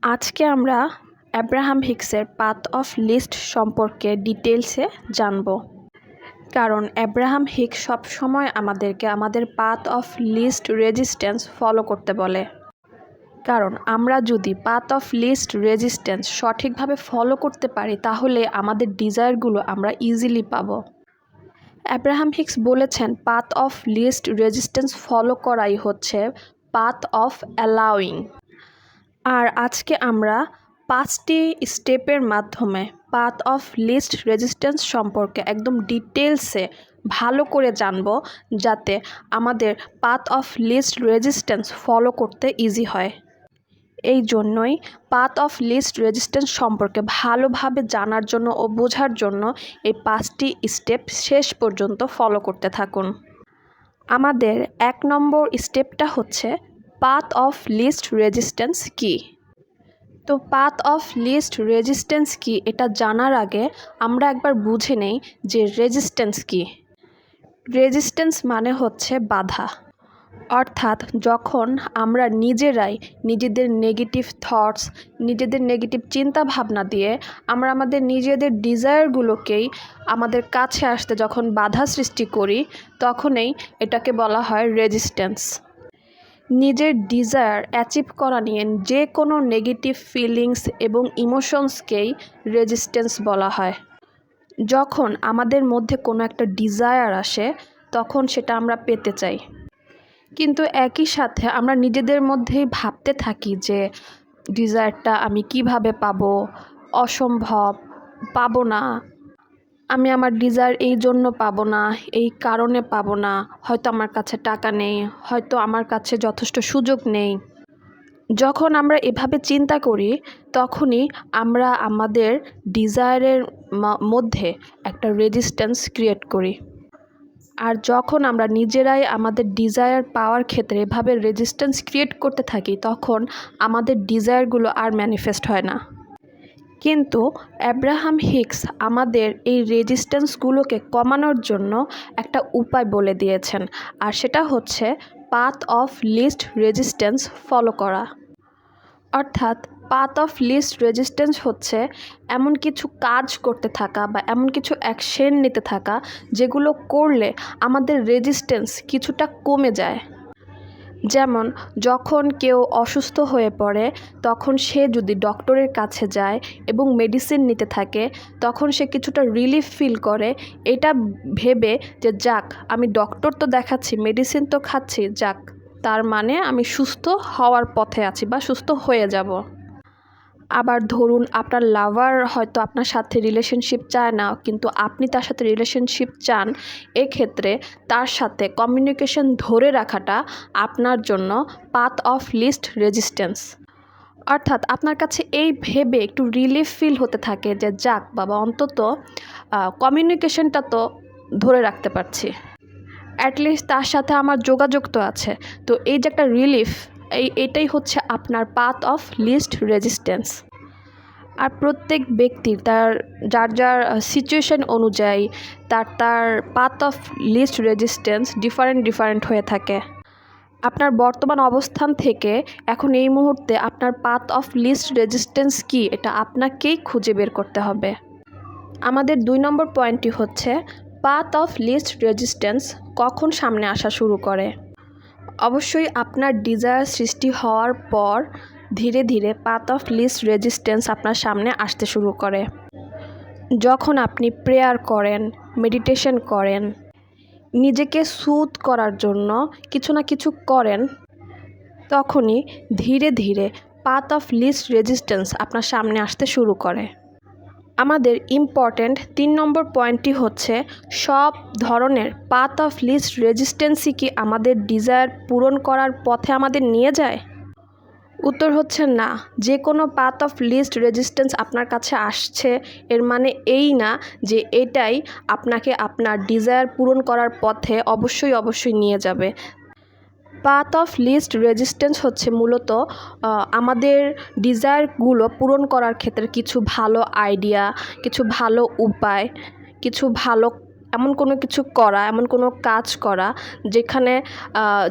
আজকে আমরা অ্যাব্রাহাম হিক্সের পাথ অফ লিস্ট সম্পর্কে ডিটেলসে জানব। কারণ অ্যাব্রাহাম হিক্স সবসময় আমাদেরকে আমাদের path of least resistance follow করতে বলে। কারণ আমরা যদি পাথ অফ লিস্ট রেজিস্ট্যান্স সঠিকভাবে ফলো করতে পারি তাহলে আমাদের ডিজায়ারগুলো আমরা ইজিলি পাবো। অ্যাব্রাহাম হিক্স বলেছেন path of least resistance follow করাই হচ্ছে পাথ অফ অ্যালাউইং। আর আজকে আমরা 5টি স্টেপের মাধ্যমে পাথ অফ লিস্ট রেজিস্ট্যান্স সম্পর্কে একদম ডিটেলসে ভালো করে জানব, যাতে আমাদের path of least resistance follow করতে ইজি হয়। এই জন্যই পাথ অফ লিস্ট রেজিস্ট্যান্স সম্পর্কে ভালোভাবে জানার জন্য ও বোঝার জন্য এই 5টি স্টেপ শেষ পর্যন্ত ফলো করতে থাকুন। আমাদের 1 নম্বর স্টেপটা হচ্ছে পাথ অফ লিস্ট রেজিস্ট্যান্স কী। তো পাথ অফ লিস্ট রেজিস্ট্যান্স কী এটা জানার আগে আমরা একবার বুঝে নেই যে রেজিস্ট্যান্স কী। রেজিস্ট্যান্স মানে হচ্ছে বাধা, অর্থাৎ যখন আমরা নিজেরাই নিজেদের নেগেটিভ থটস, নিজেদের নেগেটিভ চিন্তা ভাবনা দিয়ে আমরা আমাদের নিজেদের ডিজায়ারগুলোকেই আমাদের কাছে আসতে যখন বাধা সৃষ্টি করি, তখনই এটাকে বলা হয় রেজিস্ট্যান্স। নিজের ডিজায়ার অ্যাচিভ করা নিয়ে যে কোনো নেগেটিভ ফিলিংস এবং ইমোশনসকেই রেজিস্ট্যান্স বলা হয়। যখন আমাদের মধ্যে কোনো একটা ডিজায়ার আসে তখন সেটা আমরা পেতে চাই, কিন্তু একই সাথে আমরা নিজেদের মধ্যেই ভাবতে থাকি যে ডিজায়ারটা আমি কিভাবে পাবো, অসম্ভব, পাবো না, আমি আমার ডিজায়ার এই জন্য পাবো না, এই কারণে পাবো না, হয়তো আমার কাছে টাকা নেই, হয়তো আমার কাছে যথেষ্ট সুযোগ নেই। যখন আমরা এভাবে চিন্তা করি তখনই আমরা আমাদের ডিজায়ারের মধ্যে একটা রেজিস্ট্যান্স ক্রিয়েট করি। আর যখন আমরা নিজেরাই আমাদের ডিজায়ার পাওয়ার ক্ষেত্রে এভাবে রেজিস্ট্যান্স ক্রিয়েট করতে থাকি তখন আমাদের ডিজায়ারগুলো আর ম্যানিফেস্ট হয় না। কিন্তু অ্যাব্রাহাম হিক্স আমাদের এই রেজিস্ট্যান্সগুলোকে কমানোর জন্য একটা উপায় বলে দিয়েছেন, আর সেটা হচ্ছে path of least resistance follow করা। অর্থাৎ পাথ অফ লিস্ট রেজিস্ট্যান্স হচ্ছে এমন কিছু কাজ করতে থাকা বা এমন কিছু অ্যাকশন নিতে থাকা যেগুলো করলে আমাদের রেজিস্ট্যান্স কিছুটা কমে যায়। যেমন যখন কেউ অসুস্থ হয়ে পড়ে তখন সে যদি ডক্টরের কাছে যায় এবং মেডিসিন নিতে থাকে তখন সে কিছুটা রিলিফ ফিল করে, এটা ভেবে যে যাক আমি ডক্টর তো দেখাচ্ছি, মেডিসিন তো খাচ্ছি, যাক তার মানে আমি সুস্থ হওয়ার পথে আছি বা সুস্থ হয়ে যাব। আবার ধরুন আপনার লাভার হয়তো আপনার সাথে রিলেশনশিপ চায় না, কিন্তু আপনি তার সাথে রিলেশনশিপ চান, এক্ষেত্রে তার সাথে কমিউনিকেশন ধরে রাখাটা আপনার জন্য পাথ অফ লিস্ট রেজিস্ট্যান্স। অর্থাৎ আপনার কাছে এই ভেবে একটু রিলিফ ফিল হতে থাকে যে যাক বাবা, অন্তত কমিউনিকেশনটা তো ধরে রাখতে পারছি, অ্যাটলিস্ট তার সাথে আমার যোগাযোগ তো আছে। তো এই যে একটা রিলিফ, এটাই হচ্ছে আপনার পাথ অফ লিস্ট রেজিস্ট্যান্স। আর প্রত্যেক ব্যক্তির যার যার সিচুয়েশন অনুযায়ী তার path of least resistance different হয়ে থাকে। আপনার বর্তমান অবস্থান থেকে এখন এই মুহূর্তে আপনার পাথ অফ লিস্ট রেজিস্ট্যান্স কী এটা আপনাকেই খুঁজে বের করতে হবে। আমাদের 2 নম্বর পয়েন্টটি হচ্ছে পাথ অফ লিস্ট রেজিস্ট্যান্স কখন সামনে আসা শুরু করে। অবশ্যই আপনার ডিজায়ার সৃষ্টি হওয়ার পর ধীরে ধীরে পাথ অফ লিস্ট রেজিস্ট্যান্স আপনার সামনে আসতে শুরু করে। যখন আপনি প্রেয়ার করেন, মেডিটেশন করেন, নিজেকে সুদ করার জন্য কিছু না কিছু করেন, তখনই ধীরে ধীরে পাথ অফ লিস্ট রেজিস্ট্যান্স আপনার সামনে আসতে শুরু করে। আমাদের ইম্পর্ট্যান্ট 3 নম্বর পয়েন্টটি হচ্ছে সব ধরনের পাথ অফ লিস্ট রেজিস্ট্যান্সই কি আমাদের ডিজায়ার পূরণ করার পথে আমাদের নিয়ে যায়? উত্তর হচ্ছে না। যে কোনো পাথ অফ লিস্ট রেজিস্ট্যান্স আপনার কাছে আসছে এর মানে এই না যে এটাই আপনাকে আপনার ডিজায়ার পূরণ করার পথে অবশ্যই নিয়ে যাবে। পাথ অফ লিস্ট রেজিস্ট্যান্স হচ্ছে মূলত আমাদের ডিজায়ারগুলো পূরণ করার ক্ষেত্রে কিছু ভালো আইডিয়া, কিছু ভালো উপায়, কিছু ভালো এমন কোনো কিছু করা, এমন কোনো কাজ করা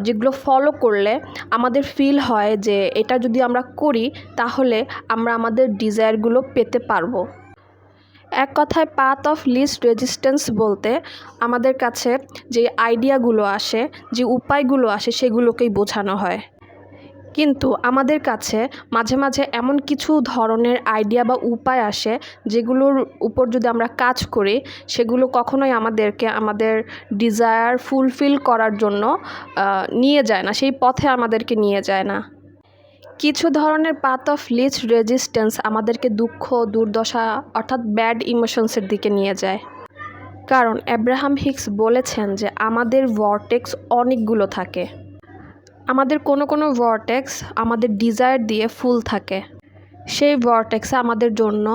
যেগুলো ফলো করলে আমাদের ফিল হয় যে এটা যদি আমরা করি তাহলে আমরা আমাদের ডিজায়ারগুলো পেতে পারবো। এক কথায় পাথ অফ লিস্ট রেজিস্ট্যান্স বলতে আমাদের কাছে যে আইডিয়াগুলো আসে, যে উপায়গুলো আসে, সেগুলোকেই বোঝানো হয়। কিন্তু আমাদের কাছে মাঝে মাঝে এমন কিছু ধরনের আইডিয়া বা উপায় আসে যেগুলোর উপর যদি আমরা কাজ করি সেগুলো কখনোই আমাদেরকে আমাদের ডিজায়ার ফুলফিল করার জন্য নিয়ে যায় না, সেই পথে আমাদেরকে নিয়ে যায় না। কিছু ধরনের পাথ অফ লিস্ট রেজিস্ট্যান্স আমাদেরকে দুঃখ, দুর্দশা অর্থাৎ ব্যাড ইমোশনসের দিকে নিয়ে যায়। কারণ অ্যাব্রাহাম হিক্স বলেছেন যে আমাদের ভর্টেক্স অনেকগুলো থাকে। আমাদের কোনো ভর্টেক্স আমাদের ডিজায়ার দিয়ে ফুল থাকে। সেই ভর্টেক্সে আমাদের জন্য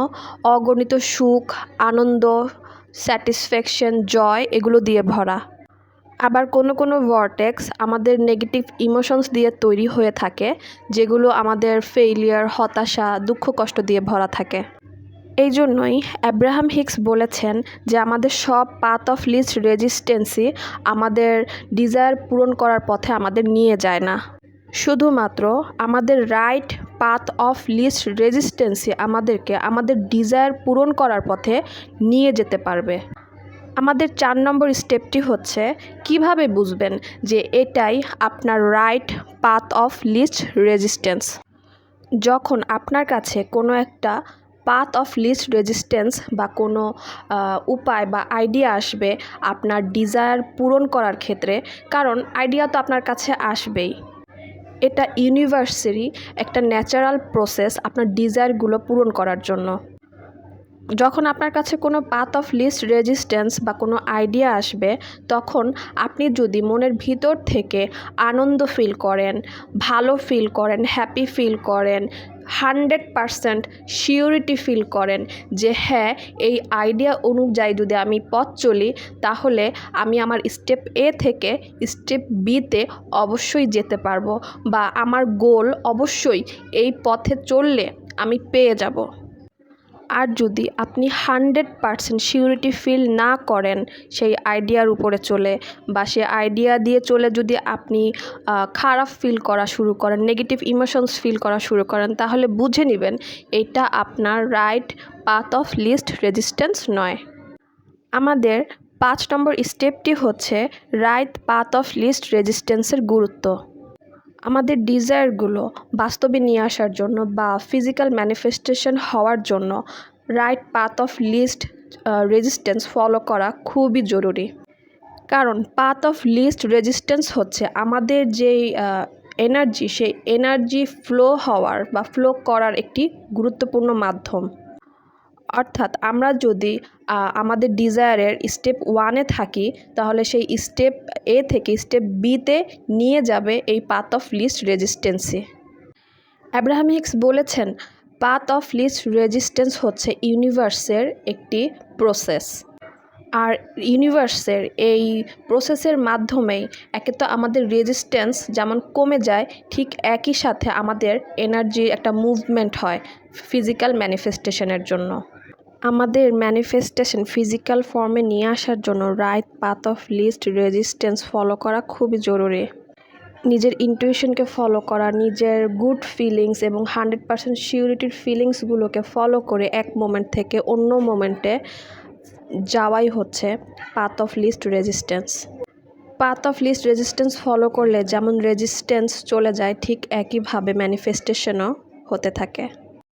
অগণিত সুখ, আনন্দ, স্যাটিসফ্যাকশন, জয় এগুলো দিয়ে ভরা। আবার কোনো ভর্টেক্স আমাদের নেগেটিভ ইমোশনস দিয়ে তৈরি হয়ে থাকে, যেগুলো আমাদের ফেইলিয়ার, হতাশা, দুঃখ কষ্ট দিয়ে ভরা থাকে। এই জন্যই অ্যাব্রাহাম হিক্স বলেছেন যে আমাদের সব পাথ অফ লিস্ট রেজিস্ট্যান্সই আমাদের ডিজায়ার পূরণ করার পথে আমাদের নিয়ে যায় না। শুধুমাত্র আমাদের রাইট পাথ অফ লিস্ট রেজিস্ট্যান্সই আমাদেরকে আমাদের ডিজায়ার পূরণ করার পথে নিয়ে যেতে পারবে। আমাদের 4 নম্বর স্টেপটি হচ্ছে কিভাবে বুঝবেন যে এটাই আপনার right path of least resistance. যখন আপনার কাছে কোনো একটা পাথ অফ লিস্ট রেজিস্ট্যান্স বা কোনো উপায় বা আইডিয়া আসবে আপনার ডিজায়ার পূরণ করার ক্ষেত্রে, কারণ আইডিয়া তো আপনার কাছে আসবেই, এটা ইউনিভার্সেরই একটা ন্যাচারাল প্রসেস আপনার ডিজায়ারগুলো পূরণ করার জন্য। যখন আপনার কাছে কোনো পাথ অফ লিস্ট রেজিস্ট্যান্স বা কোনো আইডিয়া আসবে, তখন আপনি যদি মনের ভিতর থেকে আনন্দ ফিল করেন, ভালো ফিল করেন, হ্যাপি ফিল করেন, 100% শিওরিটি ফিল করেন যে হ্যাঁ, এই আইডিয়া অনুযায়ী যদি আমি পথ চলি তাহলে আমি আমার স্টেপ এ থেকে স্টেপ বিতে অবশ্যই যেতে পারবো, বা আমার গোল অবশ্যই এই পথে চললে আমি পেয়ে যাব। আর যদি আপনি 100% শিওরিটি ফিল না করেন সেই আইডিয়ার উপরে চলে, বা সে আইডিয়া দিয়ে চলে যদি আপনি খারাপ ফিল করা শুরু করেন, নেগেটিভ ইমোশনস ফিল করা শুরু করেন, তাহলে বুঝে নেবেন এটা আপনার right path of least resistance নয়। আমাদের 5 নম্বর স্টেপটি হচ্ছে রাইট পাথ অফ লিস্ট রেজিস্ট্যান্সের গুরুত্ব। আমাদের ডিজায়ারগুলো বাস্তবে নিয়ে আসার জন্য বা ফিজিক্যাল ম্যানিফেস্টেশন হওয়ার জন্য right path of least resistance follow করা খুবই জরুরি। কারণ পাথ অফ লিস্ট রেজিস্ট্যান্স হচ্ছে আমাদের যেই এনার্জি, সেই এনার্জি ফ্লো হওয়ার বা ফ্লো করার একটি গুরুত্বপূর্ণ মাধ্যম। অর্থাৎ আমরা যদি আমাদের ডিজায়ারের স্টেপ 1-এ থাকি তাহলে সেই স্টেপ এ থেকে স্টেপ বিতে নিয়ে যাবে এই পাথ অফ লিস্ট রেজিস্ট্যান্সে। অ্যাব্রাহাম হিক্স বলেছেন পাথ অফ লিস্ট রেজিস্ট্যান্স হচ্ছে ইউনিভার্সের একটি প্রসেস। আর ইউনিভার্সের এই প্রসেসের মাধ্যমেই একে তো আমাদের রেজিস্ট্যান্স যেমন কমে যায়, ঠিক একই সাথে আমাদের এনার্জি একটা মুভমেন্ট হয় ফিজিক্যাল ম্যানিফেস্টেশনের জন্য। আমাদের ম্যানিফেস্টেশন ফিজিক্যাল ফর্মে নিয়ে আসার জন্য right path of least resistance follow করা খুবই জরুরি। নিজের ইনটুইশনকে ফলো করা, নিজের গুড ফিলিংস এবং 100% শিওরিটির ফিলিংসগুলোকে ফলো করে এক মোমেন্ট থেকে অন্য মোমেন্টে যাওয়াই হচ্ছে path of least resistance. Path of least resistance follow করলে যেমন রেজিস্ট্যান্স চলে যায়, ঠিক একইভাবে ম্যানিফেস্টেশনও হতে থাকে।